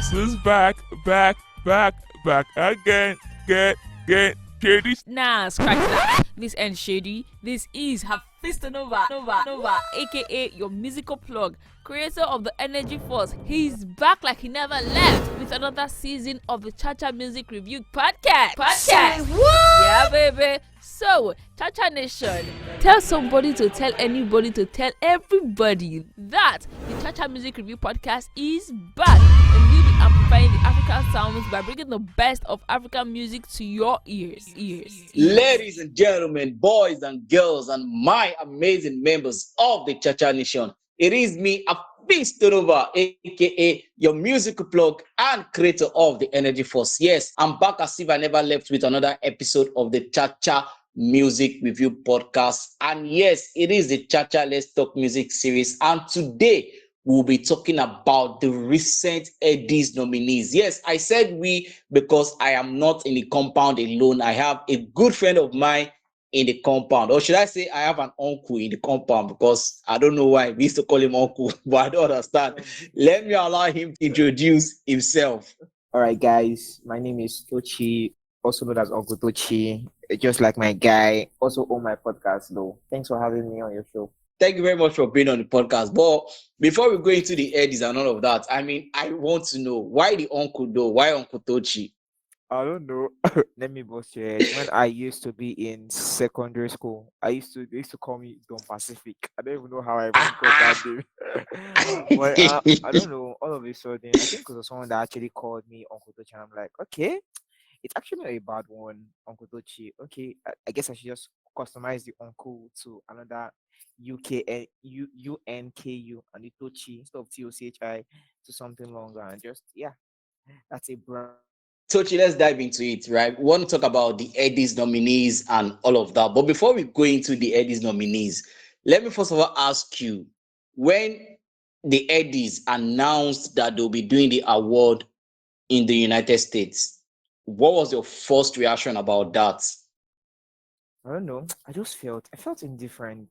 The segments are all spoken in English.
Who's back again. Get Shady. Nah, scratch that. This ain't shady. This is Nova, aka your musical plug, creator of the Energy Force. He's back like he never left with another season of the Cha-Cha Music Review podcast. Say what? Yeah, baby. So, Cha-Cha Nation, tell somebody to tell anybody to tell everybody that the Cha-Cha Music Review podcast is back, and we'll be amplifying the African sounds by bringing the best of African music to your ears. Ladies and gentlemen, boys and girls, and my amazing members of the Cha-Cha Nation, it is me, Nova, aka your musical plug and creator of the Energy Force. Yes, I'm back as if I never left with another episode of the Cha-Cha Music Review podcast. And yes, it is the Cha-Cha Let's Talk Music series. And today we'll be talking about the recent Headies nominees. Yes, I said we because I am not in the compound alone. I have a good friend of mine in the compound, or should I say I have an uncle in the compound, because I don't know why we used to call him uncle, but I don't understand. Let me allow him to introduce himself. All right, guys. My name is Tocheey, also known as Unku Tocheey, just like my guy. Also on my podcast, though. Thanks for having me on your show. Thank you very much for being on the podcast. But before we go into the Headies and all of that, I mean, I want to know why the uncle though? Why Unku Tocheey? I don't know. Let me bust your head. When I used to be in secondary school, they used to call me Don Pacific. I don't even know how I even got that name. But I don't know. All of a sudden, I think it was someone that actually called me Uncle Tocheey. I'm like, okay, it's actually not a bad one, Uncle Tocheey. Okay, I guess I should just customize the uncle to another UNKU and the Tocheey instead of TOCHI to something longer, and just that's a brand. Tochi, let's dive into it, right? We want to talk about the Headies nominees and all of that. But before we go into the Headies nominees, let me first of all ask you, when the Headies announced that they'll be doing the award in the United States, what was your first reaction about that? I don't know. I felt indifferent.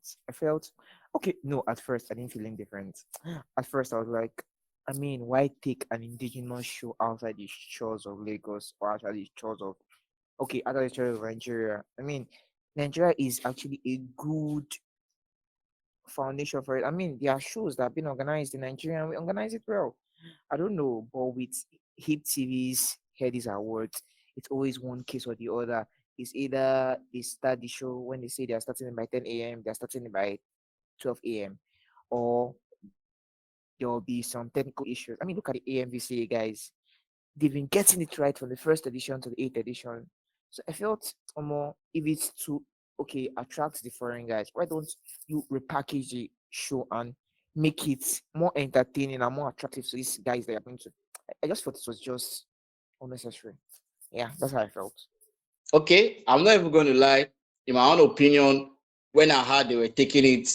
Okay. No, at first I didn't feel indifferent. At first I was like, I mean, why take an indigenous show outside the shores of Lagos or outside the shores of Nigeria? I mean, Nigeria is actually a good foundation for it. I mean, there are shows that have been organized in Nigeria and we organize it well. I don't know, but with Hip TV's Headies Awards, it's always one case or the other. It's either they start the show when they say they are starting it by 10 a.m., they're starting it by 12 a.m., or there will be some technical issues. I mean, look at the AMVCA guys. They've been getting it right from the first edition to the eighth edition. So I felt more, if it's to attract the foreign guys, why don't you repackage the show and make it more entertaining and more attractive to these guys that are going to? I just thought it was just unnecessary. Yeah, that's how I felt. Okay, I'm not even going to lie. In my own opinion, when I heard they were taking it,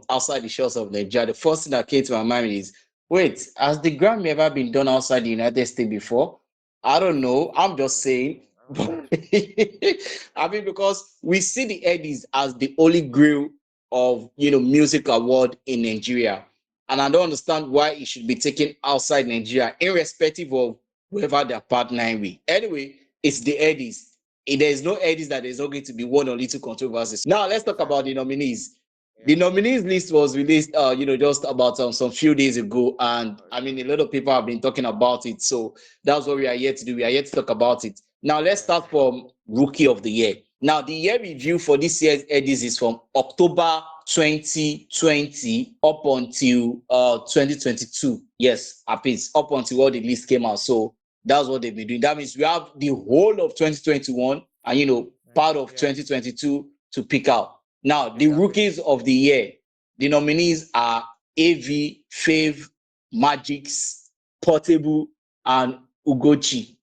outside the shores of Nigeria, the first thing that came to my mind is, wait, has the Grammy ever been done outside the United States before? I don't know. I'm just saying. I mean, because we see the Headies as the holy grail of, music award in Nigeria. And I don't understand why it should be taken outside Nigeria, irrespective of whoever they're partnering with. Anyway, it's the Headies. If there is no Headies, that there's not going to be one or little controversies. Now, let's talk about the nominees. The nominees list was released, just about some few days ago. And I mean, a lot of people have been talking about it. So that's what we are here to do. We are here to talk about it. Now, let's start from Rookie of the Year. Now, the year review for this year's Headies is from October 2020 up until 2022. Yes, up until all the list came out. So that's what they've been doing. That means we have the whole of 2021 and, part of 2022 to pick out. Now, the rookies of the year, the nominees are AV, Fave, Magix, Portable, and Ugochi.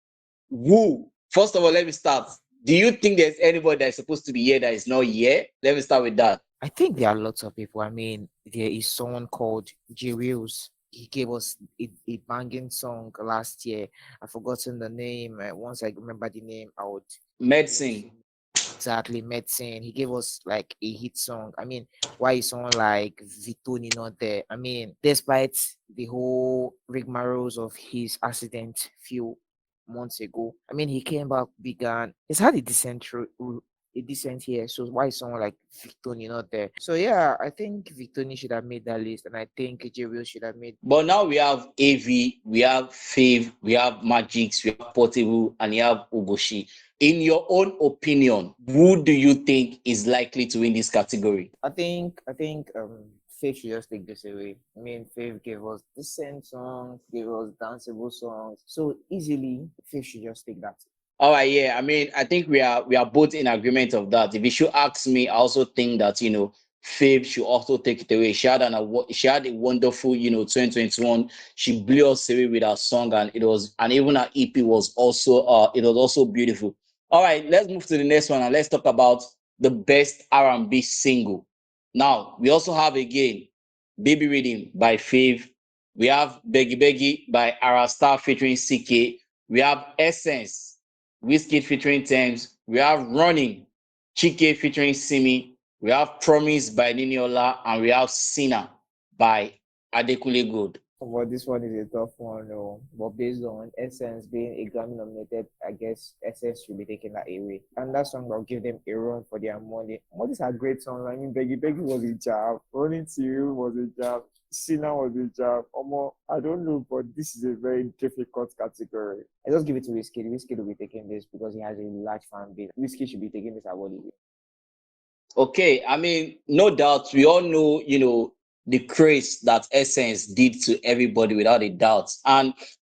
Woo! First of all, let me start. Do you think there's anybody that is supposed to be here that is not here? Let me start with that. I think there are lots of people. I mean, there is someone called J Reels. He gave us a banging song last year. I've forgotten the name. Once I remember the name, I would. Medicine. Exactly, medicine. He gave us like a hit song. I mean, why is someone like Vitoni not there? I mean, despite the whole rigmaroles of his accident few months ago, I mean, he came back bigger and he's had a a decent year. So why is someone like Victoni not there? So yeah, I think Victoni should have made that list, and I think J Will should have made. But now we have AV, we have Fave, we have Magix, we have Portable, and you have Ugoshi. In your own opinion, who do you think is likely to win this category? I think Faith should just take this away. I mean, Faith gave us decent songs, gave us danceable songs. So easily Faith should just take that. All right, yeah. I mean, I think we are both in agreement of that. If you should ask me, I also think that Fabe should also take it away. She had a wonderful 2021. She blew us away with her song, and even her EP was also beautiful. All right, let's move to the next one and let's talk about the best R&B single. Now we also have again Baby Reading by Fave. We have Beggy Beggy by Arasta featuring CK. We have Essence Wizkid featuring Thames. We have Running, Chike featuring Simi. We have Promise by Niniola, and we have Sinner by Adekunle Gold. But this one is a tough one, no. But based on Essence being a Grammy nominated, I guess Essence should be taking that away. And that song will give them a run for their money. All these are great songs. I mean, Beggy Beggy was a job. Running to You was a job. Sinner was a job. I don't know, but this is a very difficult category. I just give it to Whiskey. Whiskey will be taking this because he has a large fan base. Whiskey should be taking this award. Okay, I mean, no doubt, we all know, the craze that Essence did to everybody without a doubt. And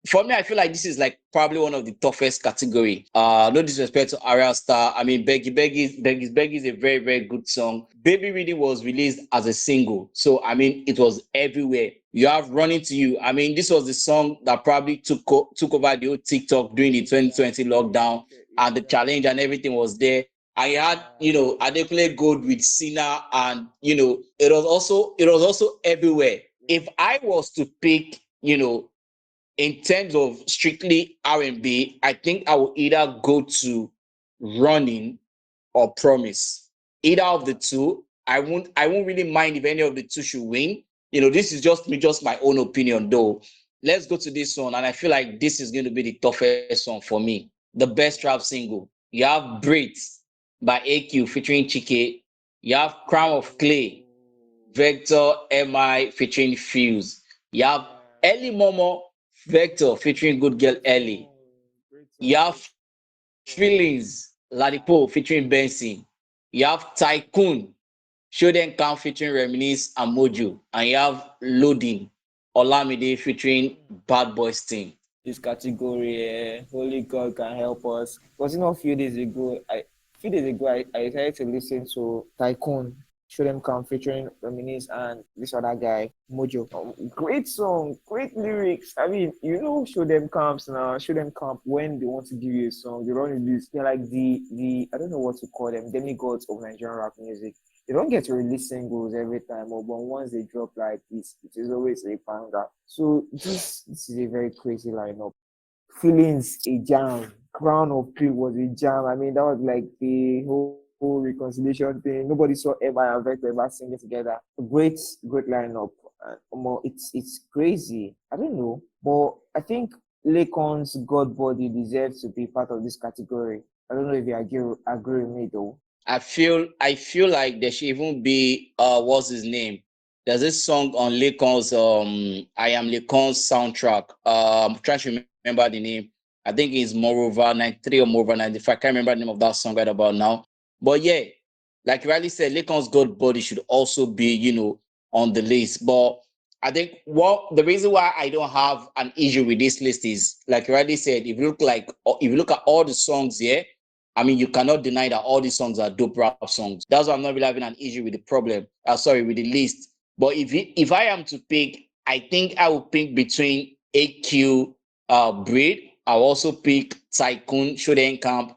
for me, I feel like this is like probably one of the toughest category. No disrespect to Ariel Star. I mean, Beggy is a very, very good song. Baby Reading was released as a single. So, I mean, it was everywhere. You have Running to You. I mean, this was the song that probably took over the old TikTok during the 2020 lockdown, and the challenge and everything was there. I had, Adekunle Gold with Sina, and it was also everywhere. If I was to pick, in terms of strictly R&B, I think I will either go to Running or Promise. Either of the two. I won't really mind if any of the two should win. This is just my own opinion though. Let's go to this one, and I feel like this is going to be the toughest one for me. The best rap single. You have Braids by AQ featuring Chike. You have Crown of Clay, Vector, MI featuring Fuse. You have Ellie Momo, Vector featuring Good Girl Ellie. You have Feelings, Ladipo featuring Benson. You have Tycoon, Show Them Count featuring Reminisce and Mojo. And you have Loading, Olamide featuring Bad Boys Team. This category, Holy God can help us. Because a few days ago, I decided to listen to Tycoon, Show Them Come featuring Reminisce and this other guy, Mojo. Great song, great lyrics. I mean, Show Them Camps now, Show Them Camp when they want to give you a song, they don't release. They're like the I don't know what to call them, demigods of Nigerian rap music. They don't get to release singles every time, but once they drop like this, it is always a banger. So this is a very crazy lineup. Feelings a jam. Crown of Clay was a jam. I mean, that was like the whole reconciliation thing. Nobody saw Emma and Vector ever singing together. A great lineup. It's crazy. I don't know, but I think Lakon's God Body deserves to be part of this category. I don't know if you agree with me though. I feel like there should even be what's his name? There's this song on Lakon's I Am Lakon's soundtrack. I'm trying to remember the name. I think it's Moreover 93 or Moreover 95. I can't remember the name of that song right about now. But yeah, like you rightly said, Lakon's God Body should also be, on the list. But I think the reason why I don't have an issue with this list is, like you rightly said, if you look at all the songs here, I mean, you cannot deny that all these songs are dope rap songs. That's why I'm not really having an issue with the problem. With the list. But if I am to pick, I think I will pick between AQ, Breed. I'll also pick Tycoon, Shoden Camp,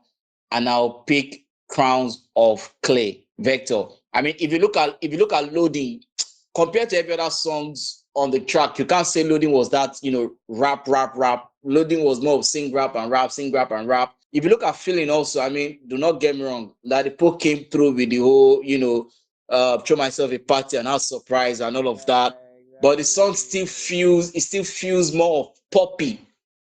and I'll pick Crowns of Clay, Vector. I mean, if you look at Loading, compared to every other songs on the track, you can't say Loading was that rap. Loading was more of sing rap and rap, sing rap and rap. if you look at feeling also, I mean, do not get me wrong, Ladipo came through with the whole, throw myself a party and have surprise and all of that. But the song still feels, it still feels more of poppy.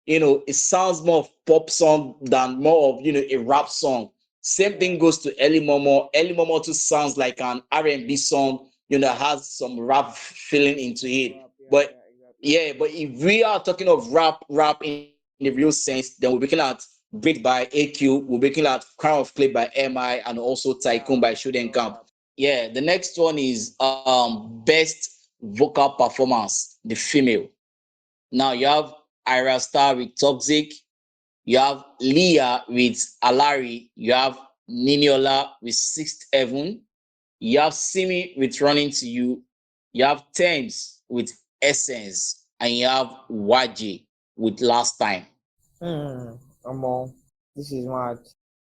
It sounds more of pop song than more of, a rap song. Same thing goes to Early Momo. Early Momo too sounds like an R&B song, has some rap feeling into it. But yeah, but if we are talking of rap in the real sense, then we're looking at Break by AQ, we're looking at Crown of Clay by MI, and also Tycoon by Shooting Camp. Yeah, the next one is best vocal performance, the female. Now you have Ira Star with Toxic, you have Leah with Alari, you have Niniola with Sixth Heaven, you have Simi with Running to You, you have Thames with Essence, and you have Waji with Last Time. Amo, this is mad.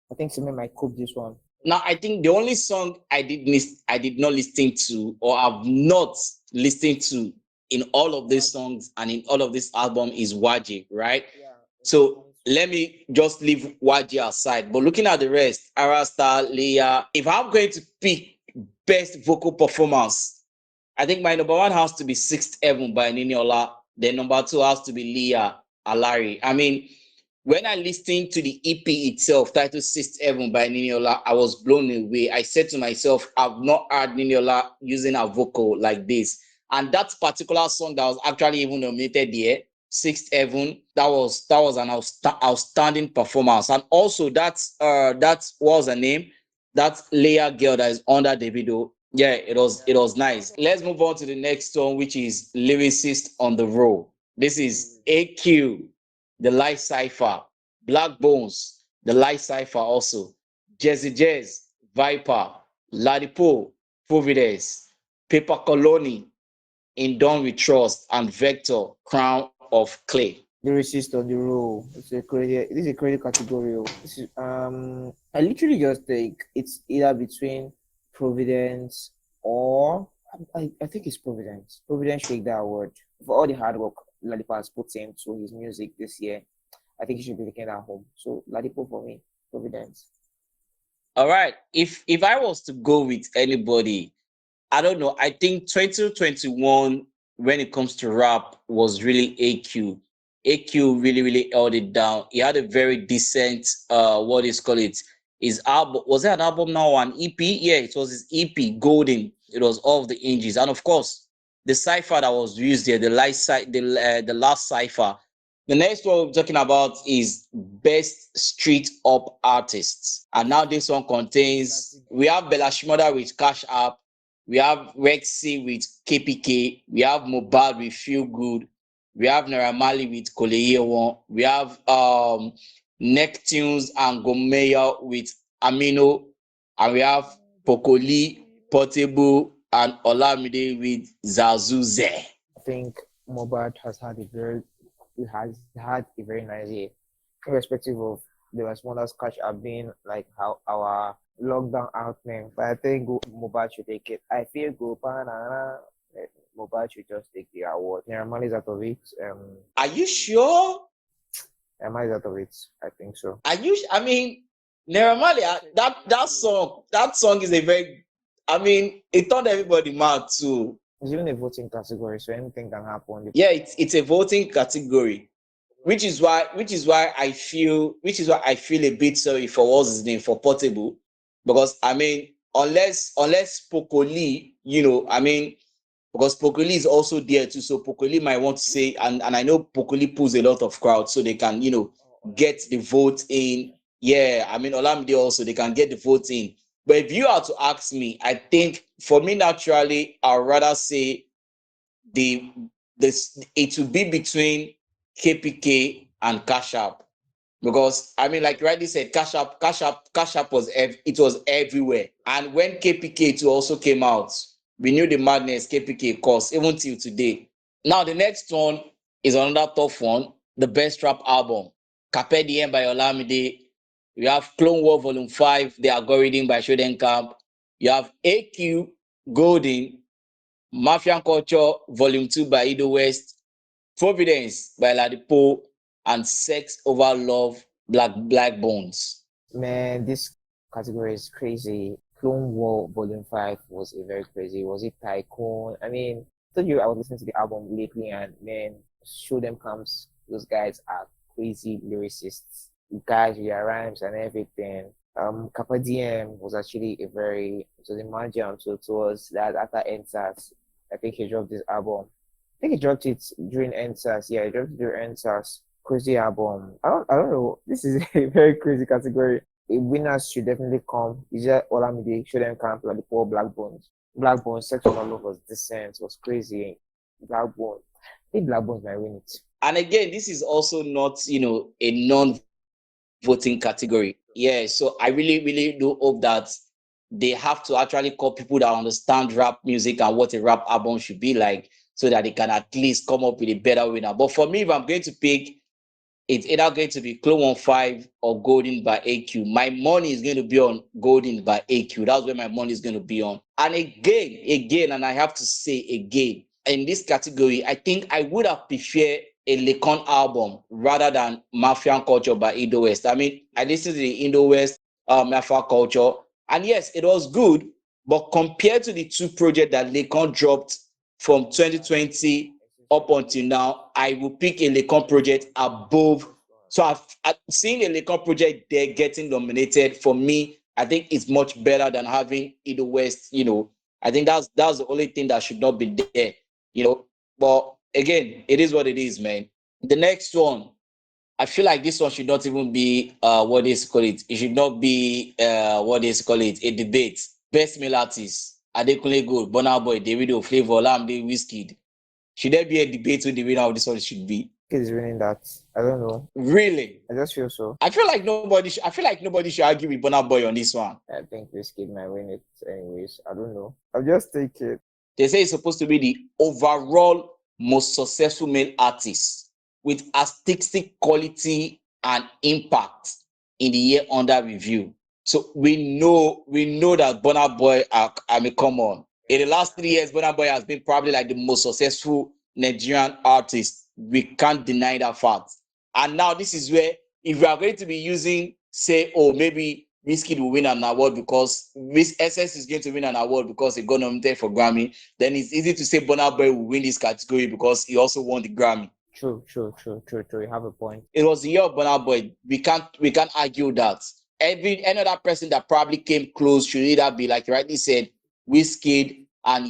I think Simi might cook this one. Now, I think the only song I did not listen to or have not listened to in all of these songs and in all of this album is Waji, right? So let me just leave Waji aside. But looking at the rest, Arasta, Leah, if I'm going to pick best vocal performance, I think my number one has to be Sixth Heaven by Niniola. Then number two has to be Leah Alari. I mean, when I listened to the EP itself, titled Sixth Heaven by Niniola, I was blown away. I said to myself, I've not heard Niniola using a vocal like this. And that particular song that was actually even nominated there, Sixth Heaven, that was an outstanding performance. And also that was a name, that Leia girl that is under the video. Yeah, it was nice. Let's move on to the next one, which is Lyricist on the Roll. This is AQ, the Light Cypher, Black Bones, the Light Cypher also, Jazzy Jazz, Viper, Ladipo, Providence, Paper Colony, In Dawn We Trust, and Vector, Crown of Clay. The resist on the roll. This is a crazy category. This is I literally just think it's either between Providence or I think it's Providence. Providence should take that award for all the hard work Ladipo has put into his music this year. I think he should be taking that home. So Ladipo for me, Providence. All right. If I was to go with anybody, I don't know. I think 2021, when it comes to rap, was really AQ. AQ really, really held it down. He had a very decent what is call it? His album, was it an album now or an EP? Yeah, it was his EP, Golden. It was all of the inches. And of course, the cipher that was used there, the last cipher. The next one we're talking about is best street up artists. And now this one contains, we have Bella Shmurda with Cash App, we have Rexy with KPK, we have Mobad with Feel Good, we have Naira Marley with Koleyewon, we have Neptunes and Gomeya with Amino, and we have Pokoli, Portable, and Olamide with Zazuze. I think Mobad has had a very nice year, irrespective of the responses catch have been like how our lockdown anthem. But I think Mobad should take it. I feel go banana. Mobad should just take the award. Neramal is out of it. Are you sure? Neramal is out of it. I think so. Are you? I mean, Naira Marley, that song is a very. I mean, it turned everybody mad too. It's even a voting category, so anything can happen. Yeah, it's a voting category, which is why I feel a bit sorry for what's his name, for Portable, because I mean, unless Pokoli, I mean, because Pokoli is also there too, so Pokoli might want to say, and I know Pokoli pulls a lot of crowds, so they can get the vote in. Yeah, I mean, Olamide also, they can get the vote in. But if you are to ask me, I think for me naturally, I'd rather say it will be between KPK and Cash App, because I mean, like you rightly said, Cash App was everywhere, and when KPK too also came out, we knew the madness KPK caused even till today. Now the next one is another tough one, the best rap album, Carpe Diem by Olamide. You have Clone War Volume 5, The Algorithm by Shoden Camp. You have AQ, Golden, Mafia Culture Volume 2 by Ido West, Providence by Ladipo, and Sex Over Love Black Bones. Man, this category is crazy. Clone War Volume 5 was a very crazy. Was it Tycoon? I mean, I told you I was listening to the album lately, and man, show them comes. Those guys are crazy lyricists. Guys with their rhymes and everything. Kappa DM was actually a very, so the jam. So it was that after NSAS, I think he dropped this album. I think he dropped it during NSAS. Yeah, he dropped it during NSAS. Crazy album. I don't know. This is a very crazy category. Winners should definitely come. Is that Olamide show them camp like the poor Black Bones. Black Bones section all over was decent, was crazy. Black Bones. I think Black Bones might win it. And again, this is also not, a non-voting category. Yeah, so I really, really do hope that they have to actually call people that understand rap music and what a rap album should be like, so that they can at least come up with a better winner. But for me, if I'm going to pick, it's either going to be Clone 5 or Golden by AQ. My money is going to be on Golden by AQ. That's where my money is going to be on. And again, and I have to say again, in this category, I think I would have preferred a Lekon album rather than Mafia Culture by Indo West. I mean, I listened to the Indo West Mafia Culture, and yes, it was good, but compared to the two projects that Lekon dropped from 2020 up until now, I will pick a Lekon project above. So I've seen a Lekon project there getting nominated. For me, I think it's much better than having Indo West. I think that's the only thing that should not be there. But again, it is what it is, man. The next one, I feel like this one should not even be what they call it. It should not be what they call it, a debate. Best male artist, Adekunle Gold, Burna Boy, Davido, Flavor, Olamide, Wizkid. Should there be a debate who the winner of this one should be? Is winning that. I don't know. Really? I just feel so. I feel like nobody should argue with Burna Boy on this one. I think Wizkid might win it anyways. I don't know. I'll just take it. They say it's supposed to be the overall most successful male artist with artistic quality and impact in the year under review. So we know that Burna Boy, come on. In the last 3 years, Burna Boy has been probably like the most successful Nigerian artist. We can't deny that fact. And now this is where, if we are going to be using, say, maybe Wizkid will win an award because SS is going to win an award because he got nominated for Grammy, then it's easy to say Burna Boy will win this category because he also won the Grammy. True. You have a point. It was the year of Burna Boy. We can't argue that. Any other person that probably came close should either be, like you rightly said, Wizkid and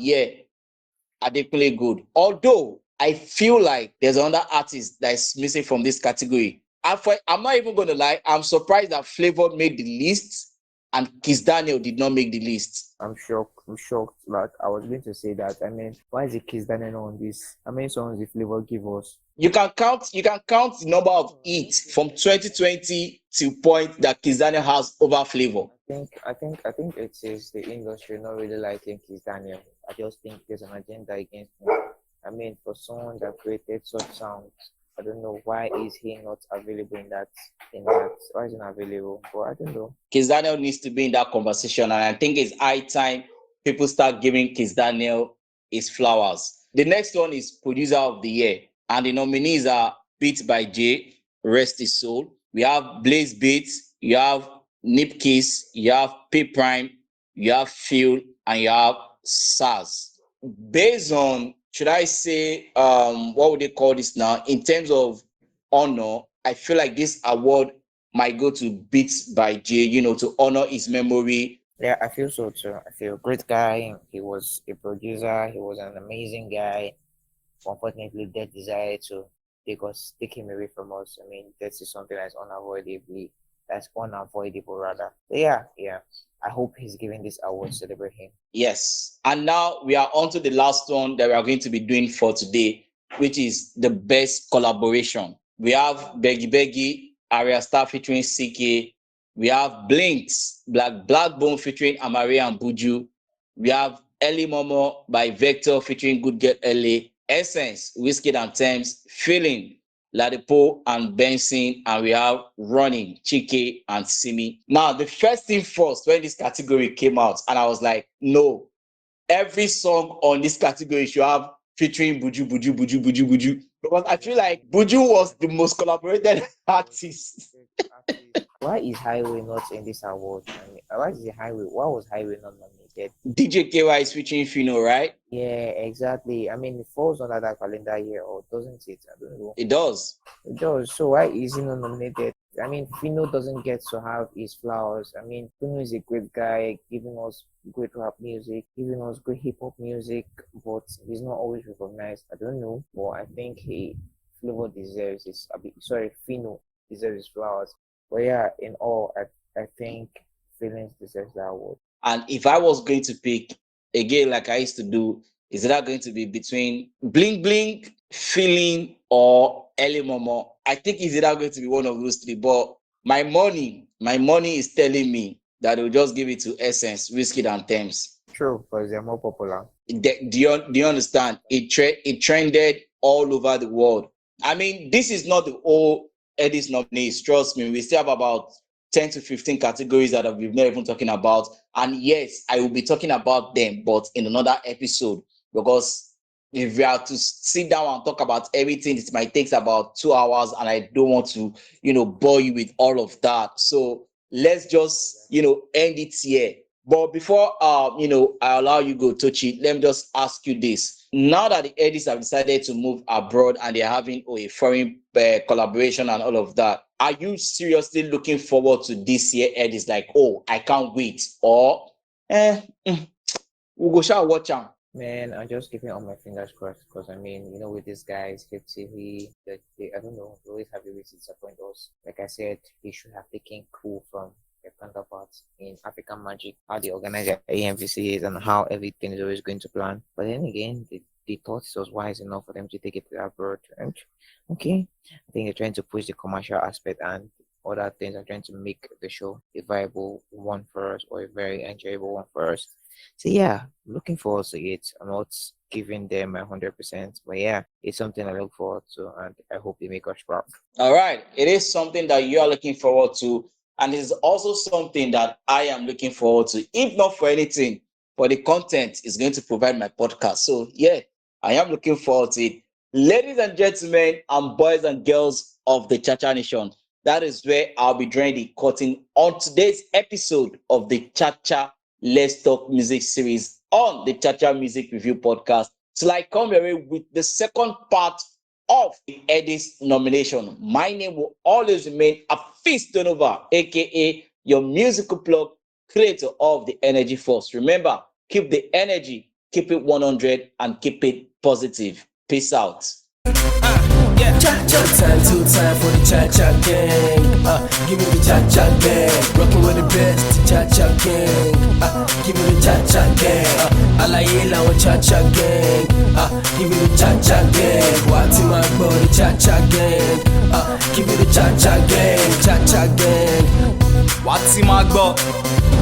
Adekunle Gold. Although I feel like there's another artist that is missing from this category. I'm not even going to lie. I'm surprised that Flavor made the list and Kiss Daniel did not make the list. I'm shocked. Like, I was going to say that. I mean, why is it Kiss Daniel on this? How many songs did Flavor give us? You can count the number of hits from 2020 to point that Kiss Daniel has over Flavor. I think it is the industry not really liking Kiss Daniel. I just think there's an agenda against him. I mean, for someone that created such sounds, I don't know why is he not available in that. Why is he not available? But I don't know. Kiss Daniel needs to be in that conversation, and I think it's high time people start giving Kiss Daniel his flowers. The next one is Producer of the Year, and the nominees are Beats by Jay, Rest His Soul. We have Blaze Beats, you have Nip Kiss, you have P Prime, you have Phil, and you have SARS. Based on, should I say, what would they call this now? In terms of honor, I feel like this award might go to Beats by Jay, to honor his memory. Yeah, I feel so too. I feel great guy. He was a producer. He was an amazing guy. Unfortunately, death decided to take him away from us. I mean, death is something that's unavoidable rather. But yeah. I hope he's giving this award to celebrate him. Yes. And now we are on to the last one that we are going to be doing for today, which is the best collaboration. We have Beggy Beggy, Arya Star featuring CK. We have Blinks, Blackbone featuring Amari and Buju. We have Ellie Momo by Vector featuring Good Girl LA. Essence, Wizkid and Thames, Feeling, Ladipo and Benson, and we have Running, Chike and Simi. Now, the first thing first, when this category came out, and I was like, no, every song on this category should have featuring Buju. Because I feel like Buju was the most collaborated artist. Why is Highway not in this award? I mean, why is the Highway? Why was Highway not nominated? DJ KY is featuring Fino, right? Yeah, exactly. I mean, it falls under that calendar year, or doesn't it? I don't know. It does. It does. So why is he not nominated? I mean, Fino doesn't get to have his flowers. I mean, Fino is a great guy, giving us great rap music, giving us great hip hop music, but he's not always recognized. I don't know, but I think Flavor deserves his. Sorry, Fino deserves his flowers. But yeah, in all, I think Feelings deserves that award. And if I was going to pick again, like I used to do, is that going to be between Bling Bling, Feeling, or Early Momo? I think it's either going to be one of those three. But my money is telling me that they'll just give it to Essence, Whiskey, and Thames. True, because they're more popular. Do you understand? It trended all over the world. I mean, this is not the whole Headies nominees. Trust me, we still have about 10 to 15 categories that we've not even talking about. And yes, I will be talking about them, but in another episode, because if we are to sit down and talk about everything, it might take about 2 hours, and I don't want to, bore you with all of that. So let's just, end it here. But before, I allow you go, Tocheey, let me just ask you this. Now that the Headies have decided to move abroad and they're having a foreign collaboration and all of that, are you seriously looking forward to this year Headies? Like, oh, I can't wait. Or, we'll go shall watch them. Man, I'm just keeping all my fingers crossed because I mean, with these guys, Hip TV, I don't know, they always have a way to disappoint us. Like I said, they should have taken cool from their counterparts in African Magic, how they organize their AMVCs and how everything is always going to plan. But then again, they thought it was wise enough for them to take it to abroad. And okay, I think they're trying to push the commercial aspect and other things are trying to make the show a viable one for us or a very enjoyable one for us. So yeah, looking forward to it. I'm not giving them 100%, but yeah, it's something I look forward to, and I hope they make us proud. All right, it is something that you are looking forward to, and it's also something that I am looking forward to. If not for anything, for the content is going to provide my podcast. So yeah, I am looking forward to it. Ladies and gentlemen, and boys and girls of the Chacha Nation, that is where I'll be drawing the curtain on today's episode of the Chacha Let's Talk Music series on the Chacha Music Review Podcast. Till I come your way with the second part of the Headies nomination. My name will always remain Afis Donova, aka your musical plug, creator of the Energy Force. Remember, keep the energy, keep it 100, and keep it positive. Peace out. Yeah, cha-cha time, two time for the cha-cha gang. Give me the cha-cha gang. Rockin' with the best, the cha-cha gang. Give me the cha-cha gang. Alaye lawa cha-cha gang. Give me the cha-cha gang. Wati my body, cha-cha gang. Give me the cha-cha gang, cha-cha gang. Wati my body.